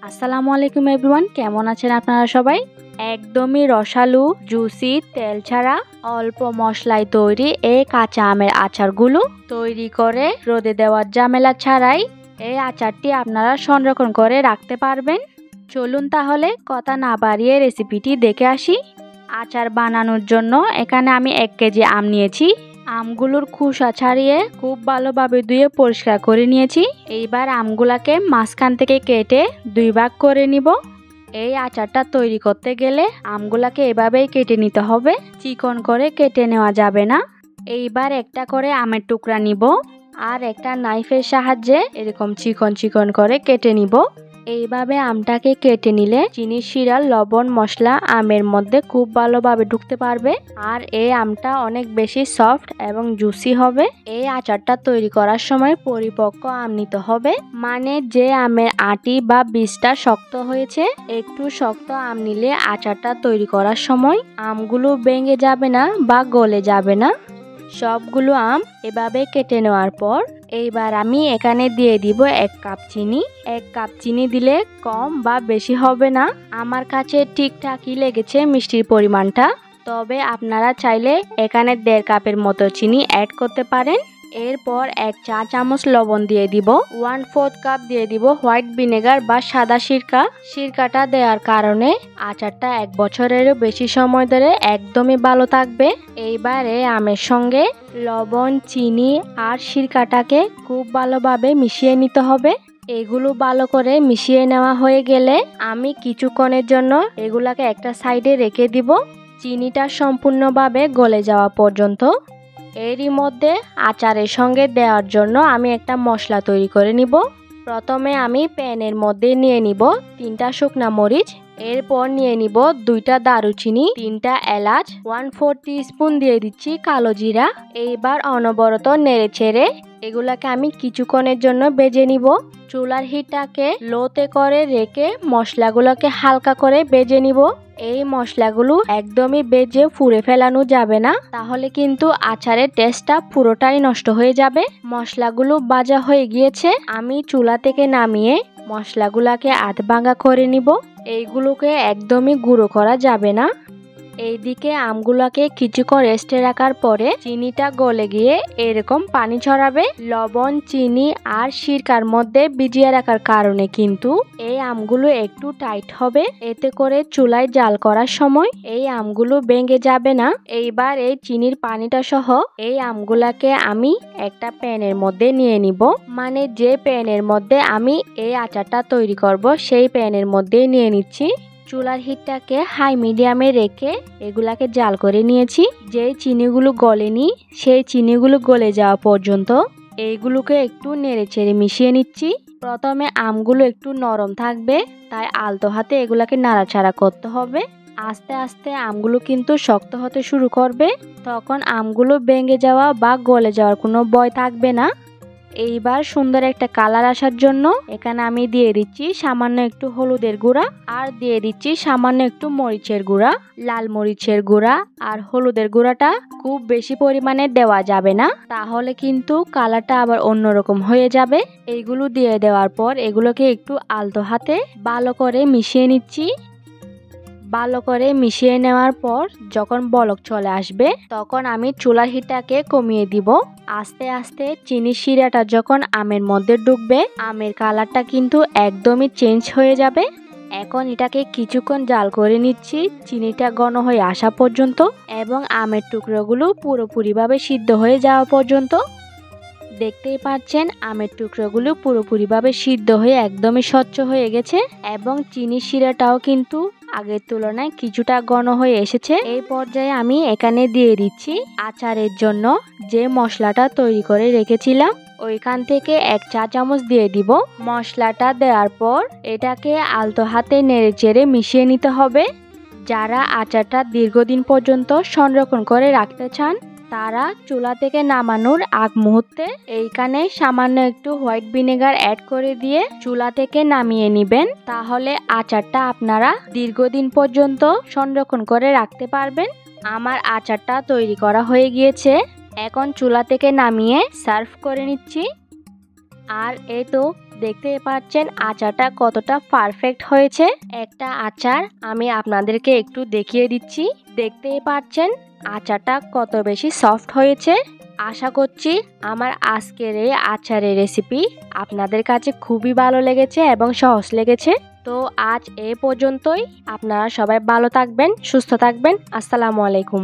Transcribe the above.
আসসালামু আলাইকুম এভরিওয়ান, কেমন আছেন আপনারা সবাই? একদমই রসালো, জুসি, তেল ছাড়া অল্প মশলায় তৈরি এই কাঁচা আমের আচারগুলো তৈরি করে রোদে দেওয়ার ঝামেলা ছাড়াই এই আচারটি আপনারা সংরক্ষণ করে রাখতে পারবেন। চলুন তাহলে কথা না বাড়িয়ে রেসিপিটি দেখে আসি। আচার বানানোর জন্য এখানে আমি 1 কেজি আম নিয়েছি। আমগুলোর খোসা ছাড়িয়ে খুব ভালোভাবে ধুয়ে পরিষ্কার করে নিয়েছি। এইবার আমগুলাকে মাঝখান থেকে কেটে 2 ভাগ করে নিব। এই আচারটা তৈরি করতে গেলে আমগুলাকে এভাবেই কেটে নিতে হবে, চিকন করে কেটে নেওয়া যাবে না। এইবার একটা করে আমের টুকরা নিব আর একটা নাইফের সাহায্যে এরকম চিকন চিকন করে কেটে নিব। এইভাবে আমটাকে কেটে নিলে চিনির শিরা, লবণ, মশলা আমের মধ্যে খুব ভালোভাবে ঢুকতে পারবে আর এই আমটা অনেক বেশি সফট এবং জুসি হবে। এই আচারটা তৈরি করার সময় পরিপক্ক আম নিতে হবে, মানে যে আমের আটি বা বীজটা শক্ত হয়েছে, একটু শক্ত আম নিলে আচারটা তৈরি করার সময় আমগুলো ভেঙে যাবে না বা গলে যাবে না। সবগুলো আম এভাবে কেটে নেওয়ার পর এইবার আমি এখানে দিয়ে দিব 1 কাপ চিনি। 1 কাপ চিনি দিলে কম বা বেশি হবে না, আমার কাছে ঠিকঠাকই লেগেছে মিষ্টির পরিমাণটা। তবে আপনারা চাইলে এখানে 1.5 কাপের মতো চিনি অ্যাড করতে পারেন। এরপর 1 চা চামচ লবণ দিয়ে দিব। 1/4 কাপ দিয়ে দিব হোয়াইট ভিনেগার বা সাদা সিরকা। সিরকাটা দেওয়ার কারণে আচারটা 1 বছরেরও বেশি সময় ধরে একদমই ভালো থাকবে। এইবারে আমের সঙ্গে লবণ, চিনি আর সিরকাটাকে খুব ভালোভাবে মিশিয়ে নিতে হবে। এগুলো ভালো করে মিশিয়ে নেওয়া হয়ে গেলে আমি কিছুক্ষণের জন্য এগুলাকে একটা সাইডে রেখে দিব, চিনিটা সম্পূর্ণভাবে গলে যাওয়া পর্যন্ত। এরই মধ্যে আচারের সঙ্গে দেওয়ার জন্য আমি একটা মশলা তৈরি করে নিব। প্রথমে আমি প্যানের মধ্যে নিয়ে নিব 3টা শুকনা মরিচ, এরপর নিয়ে নিব 2টা দারুচিনি, 3টা এলাচ, 1/4 টিস্পুন দিয়ে দিচ্ছি কালো জিরা। এইবার অনবরত নেড়ে ছেড়ে এগুলাকে আমি কিছুক্ষণের জন্য ভেজে নিব। চুলার হিটটাকে লোতে করে রেখে মশলাগুলোকে হালকা করে ভেজে নিব। এই মশলাগুলো একদমই ভেজে পুড়ে ফেলানো যাবে না, তাহলে কিন্তু আচারের টেস্টটা পুরোটাই নষ্ট হয়ে যাবে। মশলাগুলো ভাজা হয়ে গিয়েছে, আমি চুলা থেকে নামিয়ে মশলাগুলোকে আধ ভাঙা করে নিব। এইগুলোকে একদমই গুঁড়ো করা যাবে না। এইদিকে আমগুলোকে কিছুক্ষণ রেস্টে রাখার পরে চিনিটা গলে গিয়ে এরকম পানি ছড়াবে। লবণ, চিনি আর সিরকার মধ্যে ভিজিয়ে রাখার কারণে কিন্তু এই আমগুলো একটু টাইট হবে, এতে করে চুলায় জাল করার সময় এই আমগুলো ভেঙে যাবে না। এইবার এই চিনির পানিটা সহ এই আমগুলাকে আমি একটা প্যানের মধ্যে নিয়ে নিব, মানে যে প্যানের মধ্যে আমি এই আচারটা তৈরি করব সেই প্যানের মধ্যে নিয়ে নিচ্ছি। চুলার হিটটাকে হাই মিডিয়ামে রেখে এগুলাকে জাল করে নিয়েছি। যেই চিনিগুলো গলেনি সেই চিনিগুলো গলে যাওয়া পর্যন্ত এইগুলোকে একটু নেড়ে চেড়ে মিশিয়ে নিচ্ছি। প্রথমে আমগুলো একটু নরম থাকবে, তাই আলতো হাতে এগুলাকে নাড়াচাড়া করতে হবে। আস্তে আস্তে আমগুলো কিন্তু শক্ত হতে শুরু করবে, তখন আমগুলো ভেঙে যাওয়া বা গলে যাওয়ার কোনো ভয় থাকবে না। এইবার সুন্দর একটা কালার আসার জন্য এখানে আমি দিয়ে দিচ্ছি সামান্য একটু হলুদের গুঁড়া আর দিয়ে দিচ্ছি সামান্য একটু মরিচের গুঁড়া। লাল মরিচের গুঁড়া আর হলুদের গুঁড়াটা খুব বেশি পরিমাণে দেওয়া যাবে না, তাহলে কিন্তু কালারটা আবার অন্যরকম হয়ে যাবে। এইগুলো দিয়ে দেওয়ার পর এগুলোকে একটু আলতো হাতে ভালো করে মিশিয়ে নিচ্ছি। ভালো করে মিশিয়ে নেওয়ার পর যখন বলক চলে আসবে তখন আমি চুলার হিটটাকে কমিয়ে দিব। আস্তে আস্তে চিনির শিরাটা যখন আমের মধ্যে ঢুকবে আমের কালারটা কিন্তু একদমই চেঞ্জ হয়ে যাবে। এখন এটাকে কিছুক্ষণ জাল করে নিচ্ছি চিনিটা ঘন হয়ে আসা পর্যন্ত এবং আমের টুকরোগুলো পুরোপুরিভাবে সিদ্ধ হয়ে যাওয়া পর্যন্ত। দেখতেই পাচ্ছেন আমের টুকরোগুলো পুরোপুরিভাবে সিদ্ধ হয়ে একদমই স্বচ্ছ হয়ে গেছে এবং চিনির শিরাটাও কিন্তু আগের তুলনায় কিছুটা ঘন হয়ে এসেছে। এই পর্যায়ে আমি এখানে দিয়ে দিচ্ছি আচারের জন্য যে মশলাটা তৈরি করে রেখেছিলাম, ওইখান থেকে 1 চা চামচ দিয়ে দিব। মশলাটা দেওয়ার পর এটাকে আলতো হাতে নেড়ে চেড়ে মিশিয়ে নিতে হবে। যারা আচারটা দীর্ঘদিন পর্যন্ত সংরক্ষণ করে রাখতে চান তারা চুলা থেকে নামানোর আগ মুহূর্তে এইখানে সামান্য একটু হোয়াইট ভিনেগার অ্যাড করে দিয়ে চুলা থেকে নামিয়ে নেবেন, তাহলে আচারটা আপনারা দীর্ঘদিন পর্যন্ত সংরক্ষণ করে রাখতে পারবেন। আমার আচারটা তৈরি করা হয়ে গিয়েছে, এখন চুলা থেকে নামিয়ে সার্ভ করে নিচ্ছি। আর এই তো দেখতেই পাচ্ছেন আচারটা কতটা পারফেক্ট হয়েছে। একটা আচার আমি আপনাদেরকে একটু দেখিয়ে দিচ্ছি। দেখতেই পাচ্ছেন আচারটা কত বেশি সফট হয়েছে। আশা করছি আমার আজকের এই আচারের রেসিপি আপনাদের কাছে খুবই ভালো লেগেছে এবং সহজ লেগেছে। তো আজ এই পর্যন্তই। আপনারা সবাই ভালো থাকবেন, সুস্থ থাকবেন। আসসালামু আলাইকুম।